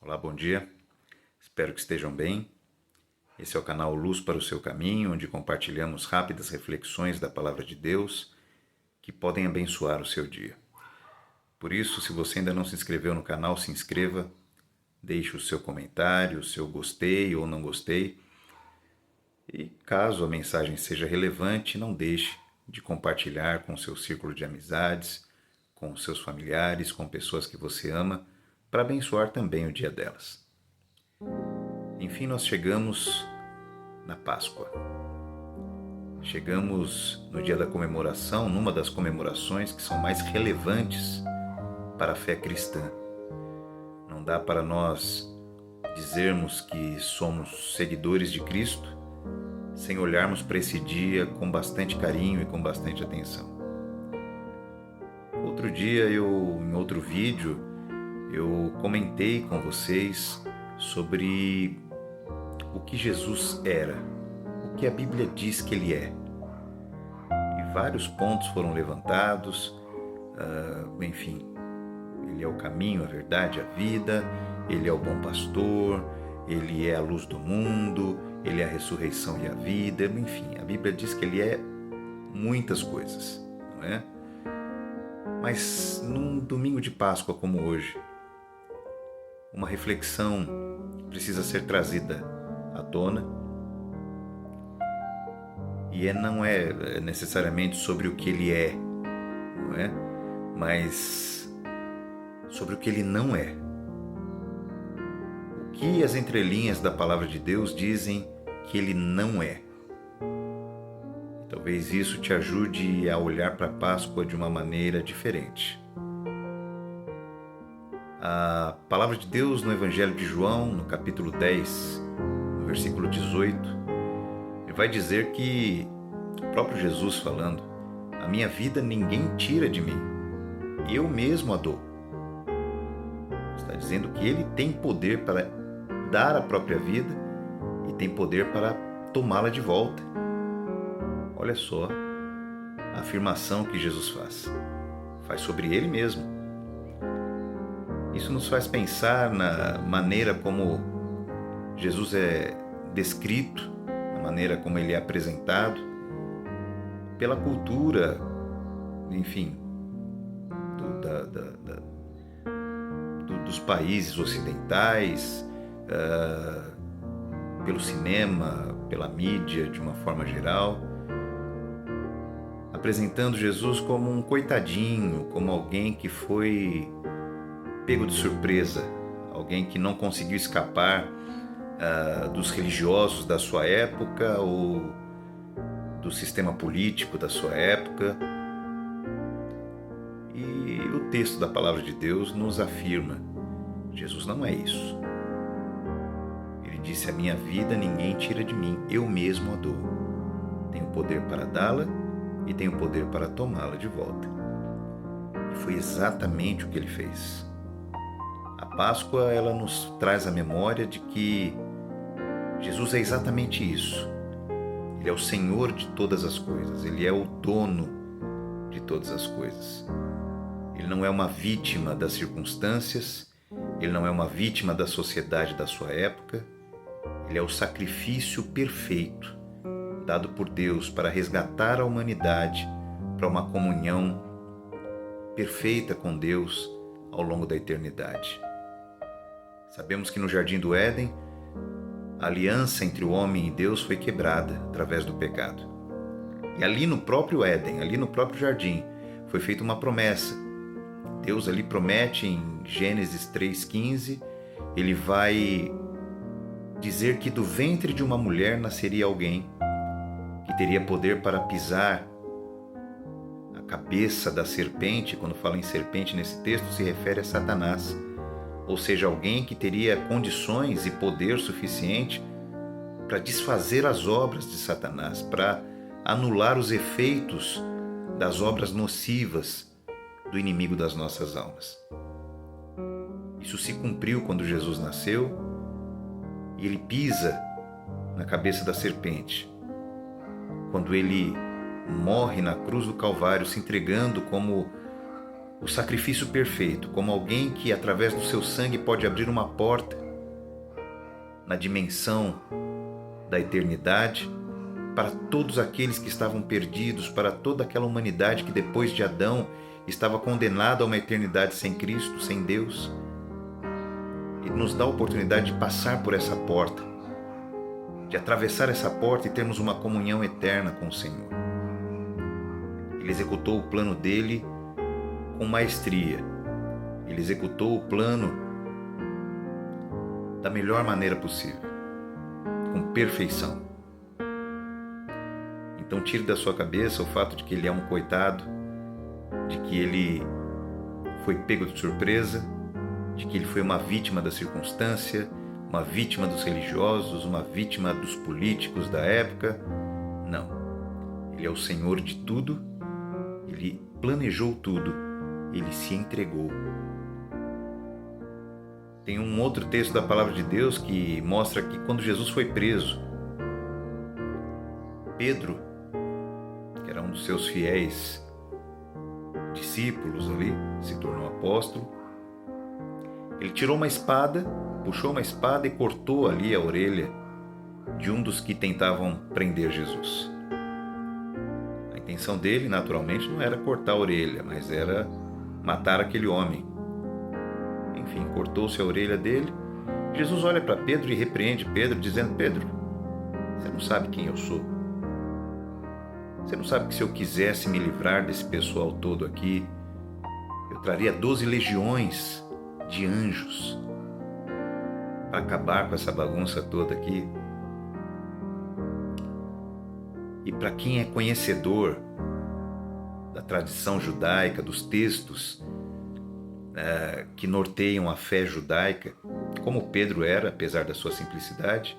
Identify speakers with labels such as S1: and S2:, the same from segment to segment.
S1: Olá, bom dia. Espero que estejam bem. Esse é o canal Luz para o Seu Caminho, onde compartilhamos rápidas reflexões da Palavra de Deus que podem abençoar o seu dia. Por isso, se você ainda não se inscreveu no canal, se inscreva, deixe o seu comentário, o seu gostei ou não gostei. E caso a mensagem seja relevante, não deixe de compartilhar com o seu círculo de amizades, com os seus familiares, com pessoas que você ama, para abençoar também o dia delas. Enfim, nós chegamos na Páscoa. Chegamos no dia da comemoração, numa das comemorações que são mais relevantes para a fé cristã. Não dá para nós dizermos que somos seguidores de Cristo sem olharmos para esse dia com bastante carinho e com bastante atenção. Outro dia, em outro vídeo, eu comentei com vocês sobre o que Jesus era, o que a Bíblia diz que ele é. E vários pontos foram levantados, enfim, ele é o caminho, a verdade, a vida, ele é o bom pastor, ele é a luz do mundo, ele é a ressurreição e a vida, enfim, a Bíblia diz que ele é muitas coisas, não é? Mas num domingo de Páscoa como hoje, uma reflexão precisa ser trazida à tona e não é necessariamente sobre o que ele é, não é? Mas sobre o que ele não é. O que as entrelinhas da palavra de Deus dizem que ele não é. Talvez isso te ajude a olhar para a Páscoa de uma maneira diferente. A palavra de Deus no Evangelho de João, no capítulo 10, no versículo 18, ele vai dizer que o próprio Jesus falando: a minha vida ninguém tira de mim, eu mesmo a dou. Está dizendo que ele tem poder para dar a própria vida e tem poder para tomá-la de volta. Olha só a afirmação que Jesus faz sobre ele mesmo. Isso nos faz pensar na maneira como Jesus é descrito, na maneira como ele é apresentado, pela cultura, enfim, dos países ocidentais, pelo cinema, pela mídia de uma forma geral, apresentando Jesus como um coitadinho, como alguém que foi pego de surpresa, alguém que não conseguiu escapar dos religiosos da sua época ou do sistema político da sua época. E o texto da palavra de Deus nos afirma: Jesus não é isso. Ele disse: a minha vida ninguém tira de mim, eu mesmo a dou. Tenho poder para dá-la e tenho poder para tomá-la de volta. E foi exatamente o que ele fez. A Páscoa, ela nos traz a memória de que Jesus é exatamente isso. Ele é o Senhor de todas as coisas, ele é o dono de todas as coisas. Ele não é uma vítima das circunstâncias, ele não é uma vítima da sociedade da sua época, ele é o sacrifício perfeito dado por Deus para resgatar a humanidade para uma comunhão perfeita com Deus ao longo da eternidade. Sabemos que no Jardim do Éden, a aliança entre o homem e Deus foi quebrada através do pecado. E ali no próprio Éden, ali no próprio jardim, foi feita uma promessa. Deus ali promete em Gênesis 3,15, ele vai dizer que do ventre de uma mulher nasceria alguém que teria poder para pisar a cabeça da serpente. Quando fala em serpente nesse texto, se refere a Satanás. Ou seja, alguém que teria condições e poder suficiente para desfazer as obras de Satanás, para anular os efeitos das obras nocivas do inimigo das nossas almas. Isso se cumpriu quando Jesus nasceu e ele pisa na cabeça da serpente. Quando ele morre na cruz do Calvário, se entregando como o sacrifício perfeito, como alguém que através do seu sangue pode abrir uma porta na dimensão da eternidade para todos aqueles que estavam perdidos, para toda aquela humanidade que depois de Adão estava condenada a uma eternidade sem Cristo, sem Deus. Ele nos dá a oportunidade de passar por essa porta, de atravessar essa porta e termos uma comunhão eterna com o Senhor. Ele executou o plano dele com maestria. Ele executou o plano da melhor maneira possível, com perfeição. Então tire da sua cabeça o fato de que ele é um coitado, de que ele foi pego de surpresa, de que ele foi uma vítima da circunstância, uma vítima dos religiosos, uma vítima dos políticos da época. Não. Ele é o Senhor de tudo, ele planejou tudo, ele se entregou. Tem um outro texto da Palavra de Deus que mostra que quando Jesus foi preso, Pedro, que era um dos seus fiéis discípulos ali, se tornou apóstolo, ele tirou uma espada, puxou uma espada e cortou ali a orelha de um dos que tentavam prender Jesus. A intenção dele, naturalmente, não era cortar a orelha, mas era matar aquele homem. Enfim, cortou-se a orelha dele. Jesus olha para Pedro e repreende Pedro, dizendo: Pedro, você não sabe quem eu sou? Você não sabe que se eu quisesse me livrar desse pessoal todo aqui, eu traria 12 legiões de anjos para acabar com essa bagunça toda aqui? E para quem é conhecedor da tradição judaica, dos textos que norteiam a fé judaica, como Pedro era, apesar da sua simplicidade,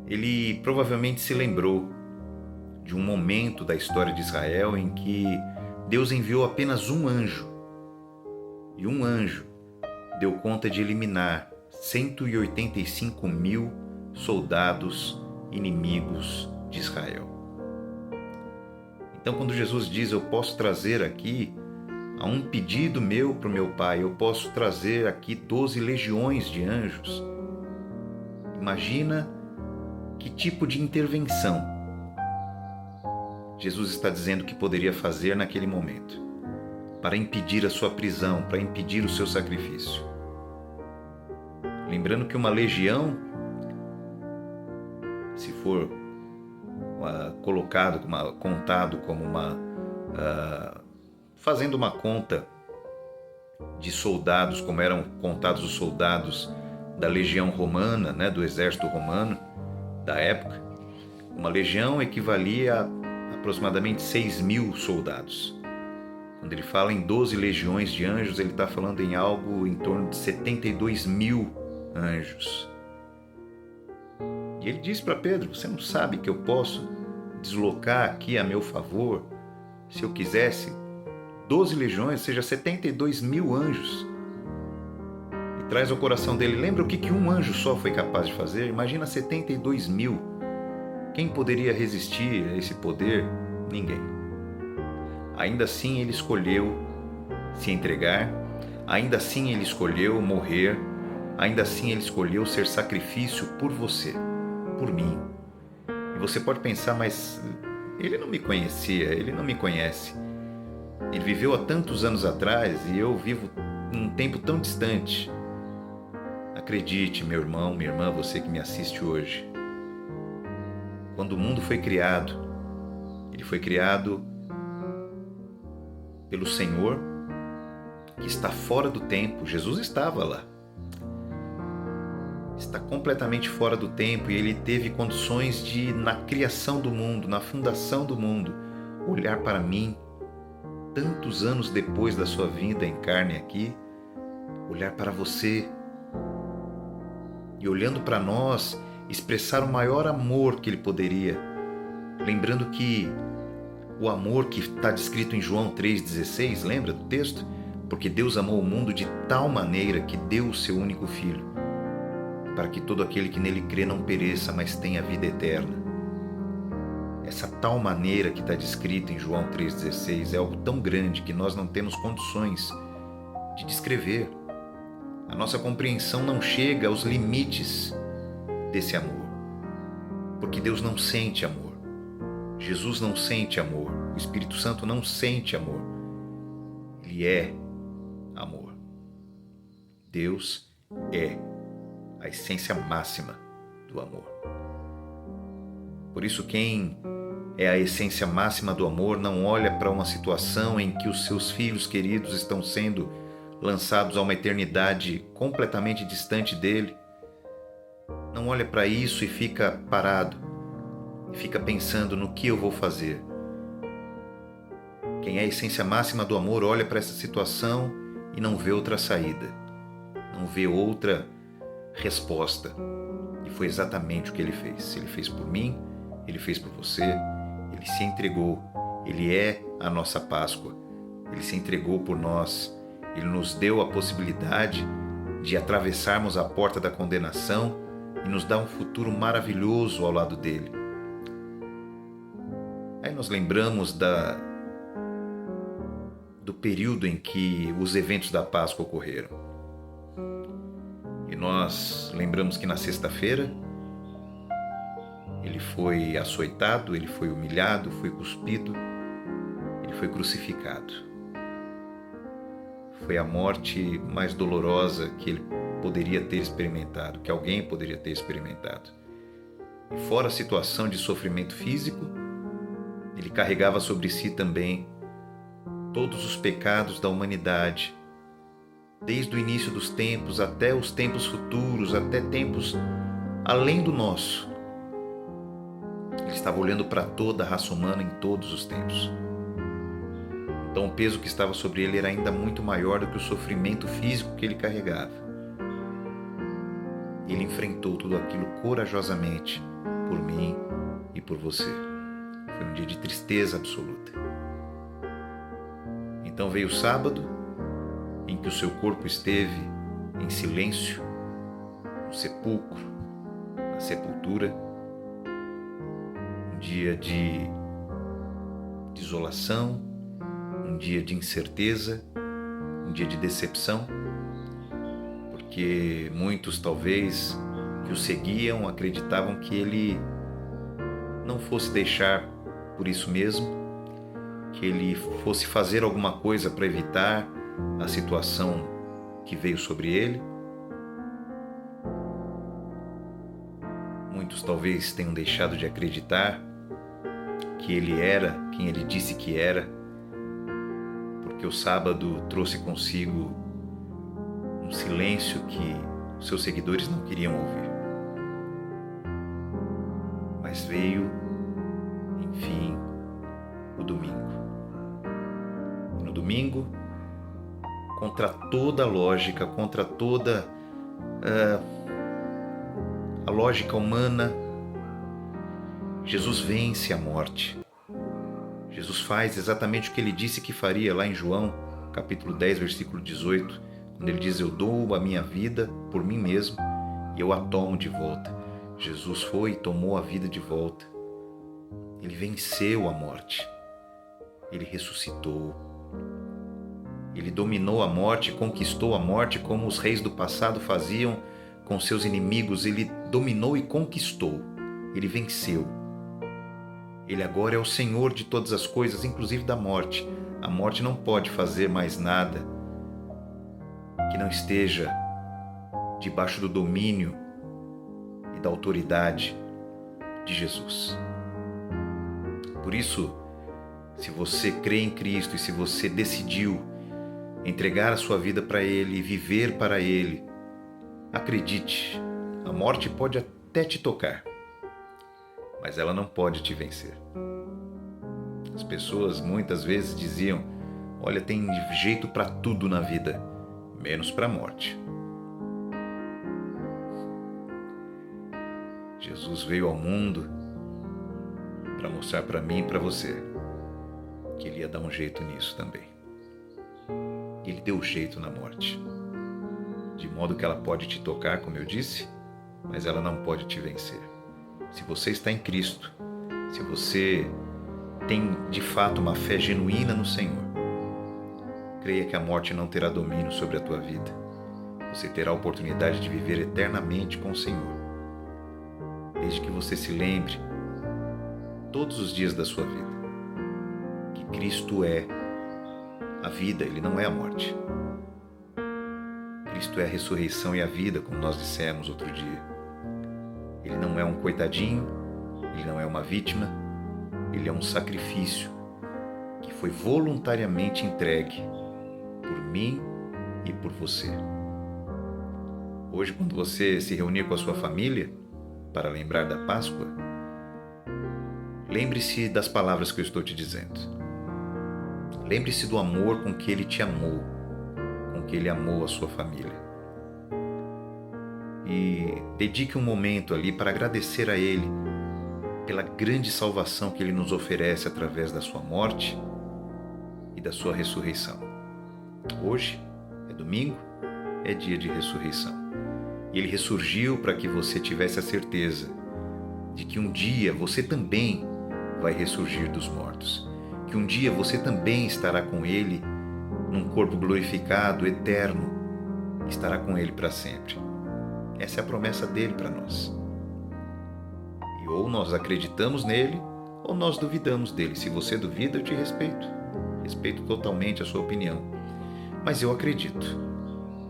S1: ele provavelmente se lembrou de um momento da história de Israel em que Deus enviou apenas um anjo, e um anjo deu conta de eliminar 185 mil soldados inimigos de Israel. Então, quando Jesus diz: eu posso trazer aqui, a um pedido meu para o meu Pai, eu posso trazer aqui 12 legiões de anjos, imagina que tipo de intervenção Jesus está dizendo que poderia fazer naquele momento para impedir a sua prisão, para impedir o seu sacrifício. Lembrando que uma legião, se for contado como fazendo uma conta de soldados, como eram contados os soldados da legião romana, né, do exército romano da época, uma legião equivalia a aproximadamente 6.000 soldados. Quando ele fala em 12 legiões de anjos, ele está falando em algo em torno de 72 mil anjos. E ele diz para Pedro: você não sabe que eu posso deslocar aqui a meu favor, se eu quisesse, 12 legiões, ou seja, 72 mil anjos. E traz ao coração dele: lembra o que um anjo só foi capaz de fazer? Imagina 72 mil. Quem poderia resistir a esse poder? Ninguém. Ainda assim ele escolheu se entregar, ainda assim ele escolheu morrer, ainda assim ele escolheu ser sacrifício por você, por mim. E você pode pensar: mas ele não me conhecia, ele não me conhece. Ele viveu há tantos anos atrás e eu vivo num tempo tão distante. Acredite, meu irmão, minha irmã, você que me assiste hoje. Quando o mundo foi criado, ele foi criado pelo Senhor, que está fora do tempo. Jesus estava lá. Está completamente fora do tempo e ele teve condições de, na criação do mundo, na fundação do mundo, olhar para mim, tantos anos depois da sua vinda em carne aqui, olhar para você e, olhando para nós, expressar o maior amor que ele poderia, lembrando que o amor que está descrito em João 3,16, lembra do texto? Porque Deus amou o mundo de tal maneira que deu o seu único Filho, para que todo aquele que nele crê não pereça, mas tenha vida eterna. essa tal maneira que está descrita em João 3,16 é algo tão grande que nós não temos condições de descrever. A nossa compreensão não chega aos limites desse amor, porque Deus não sente amor, Jesus não sente amor, o Espírito Santo não sente amor, Ele é amor. Deus é a essência máxima do amor. Por isso, quem é a essência máxima do amor não olha para uma situação em que os seus filhos queridos estão sendo lançados a uma eternidade completamente distante dele. Não olha para isso e fica parado, e fica pensando no que eu vou fazer. Quem é a essência máxima do amor olha para essa situação e não vê outra saída, não vê outra resposta. E foi exatamente o que ele fez. Ele fez por mim, ele fez por você, ele se entregou, ele é a nossa Páscoa, ele se entregou por nós, ele nos deu a possibilidade de atravessarmos a porta da condenação e nos dar um futuro maravilhoso ao lado dele. Aí nós lembramos do período em que os eventos da Páscoa ocorreram. E nós lembramos que na sexta-feira ele foi açoitado, ele foi humilhado, foi cuspido, ele foi crucificado. Foi a morte mais dolorosa que ele poderia ter experimentado, que alguém poderia ter experimentado. E fora a situação de sofrimento físico, ele carregava sobre si também todos os pecados da humanidade, desde o início dos tempos até os tempos futuros, até tempos além do nosso. Ele estava olhando para toda a raça humana em todos os tempos. Então o peso que estava sobre ele era ainda muito maior do que o sofrimento físico que ele carregava. Ele enfrentou tudo aquilo corajosamente por mim e por você. Foi um dia de tristeza absoluta. Então veio o sábado, em que o seu corpo esteve em silêncio, no sepulcro, na sepultura, um dia de isolação, um dia de incerteza, um dia de decepção, porque muitos talvez que o seguiam acreditavam que ele não fosse deixar por isso mesmo, que ele fosse fazer alguma coisa para evitar a situação que veio sobre ele. Muitos talvez tenham deixado de acreditar que ele era quem ele disse que era, porque o sábado trouxe consigo um silêncio que os seus seguidores não queriam ouvir. Mas veio, enfim, o domingo. E no domingo, contra toda a lógica, contra toda a lógica humana, Jesus vence a morte. Jesus faz exatamente o que ele disse que faria lá em João, capítulo 10, versículo 18, quando ele diz: eu dou a minha vida por mim mesmo e eu a tomo de volta. Jesus foi e tomou a vida de volta. Ele venceu a morte. Ele ressuscitou. Ele dominou a morte, conquistou a morte como os reis do passado faziam com seus inimigos. Ele dominou e conquistou. Ele venceu. Ele agora é o Senhor de todas as coisas, inclusive da morte. A morte não pode fazer mais nada que não esteja debaixo do domínio e da autoridade de Jesus. Por isso, se você crê em Cristo e se você decidiu entregar a sua vida para Ele e viver para Ele, acredite, a morte pode até te tocar, mas ela não pode te vencer. As pessoas muitas vezes diziam: olha, tem jeito para tudo na vida, menos para a morte. Jesus veio ao mundo para mostrar para mim e para você que Ele ia dar um jeito nisso também. Ele deu jeito na morte, de modo que ela pode te tocar, como eu disse, mas ela não pode te vencer. Se você está em Cristo, Se você tem de fato uma fé genuína no Senhor, creia que a morte não terá domínio sobre a tua vida. Você terá a oportunidade de viver eternamente com o Senhor, desde que você se lembre todos os dias da sua vida que Cristo é a vida, Ele não é a morte. Cristo é a ressurreição e a vida, como nós dissemos outro dia. Ele não é um coitadinho, Ele não é uma vítima, Ele é um sacrifício que foi voluntariamente entregue por mim e por você. Hoje, quando você se reunir com a sua família para lembrar da Páscoa, lembre-se das palavras que eu estou te dizendo. Lembre-se do amor com que Ele te amou, com que Ele amou a sua família. E dedique um momento ali para agradecer a Ele pela grande salvação que Ele nos oferece através da sua morte e da sua ressurreição. Hoje é domingo, é dia de ressurreição. E Ele ressurgiu para que você tivesse a certeza de que um dia você também vai ressurgir dos mortos, que um dia você também estará com Ele num corpo glorificado, eterno, estará com Ele para sempre. Essa é a promessa dele para nós. E ou nós acreditamos nele, ou nós duvidamos dele. Se você duvida, eu te respeito. Respeito totalmente a sua opinião. Mas eu acredito.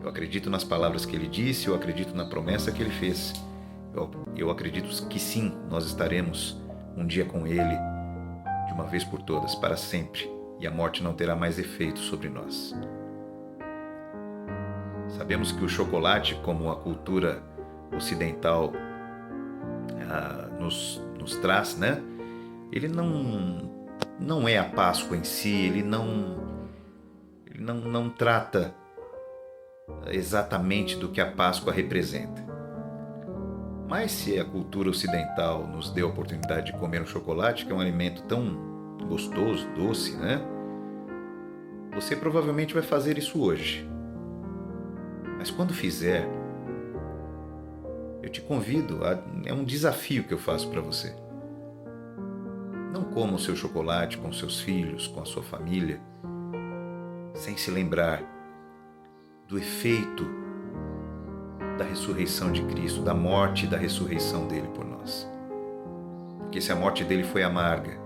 S1: Eu acredito nas palavras que ele disse, eu acredito na promessa que ele fez. Eu acredito que sim, nós estaremos um dia com ele, de uma vez por todas, para sempre. E a morte não terá mais efeito sobre nós. Sabemos que o chocolate, como a cultura ocidental nos traz, né? Ele não é a Páscoa em si, ele não trata exatamente do que a Páscoa representa. Mas se a cultura ocidental nos deu a oportunidade de comer um chocolate, que é um alimento tão gostoso, doce, né? Você provavelmente vai fazer isso hoje. Mas quando fizer, eu te convido, é um desafio que eu faço para você. Não coma o seu chocolate com seus filhos, com a sua família, sem se lembrar do efeito da ressurreição de Cristo, da morte e da ressurreição dele por nós. Porque se a morte dele foi amarga,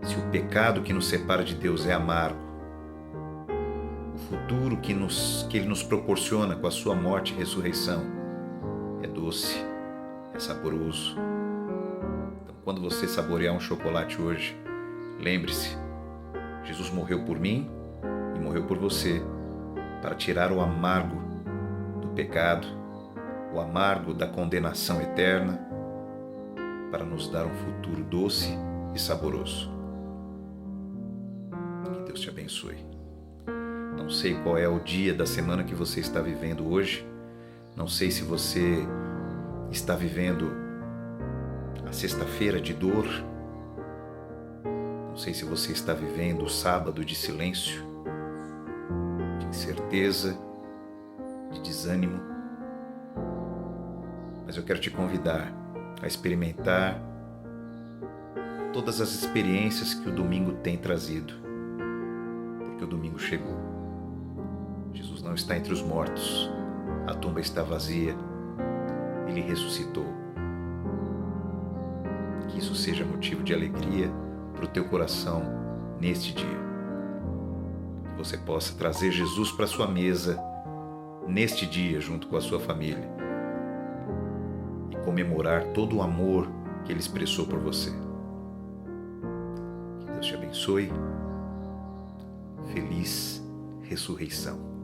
S1: se o pecado que nos separa de Deus é amargo, o futuro que ele nos proporciona com a sua morte e ressurreição é doce, é saboroso. Então, quando você saborear um chocolate hoje, lembre-se, Jesus morreu por mim e morreu por você para tirar o amargo do pecado, o amargo da condenação eterna, para nos dar um futuro doce e saboroso. Que Deus te abençoe. Não sei qual é o dia da semana que você está vivendo hoje. Não sei se você está vivendo a sexta-feira de dor. Não sei se você está vivendo o sábado de silêncio, de incerteza, de desânimo. Mas eu quero te convidar a experimentar todas as experiências que o domingo tem trazido, porque o domingo chegou. Jesus não está entre os mortos, a tumba está vazia, Ele ressuscitou. Que isso seja motivo de alegria para o teu coração neste dia. Que você possa trazer Jesus para a sua mesa neste dia junto com a sua família e comemorar todo o amor que Ele expressou por você. Que Deus te abençoe. Feliz ressurreição.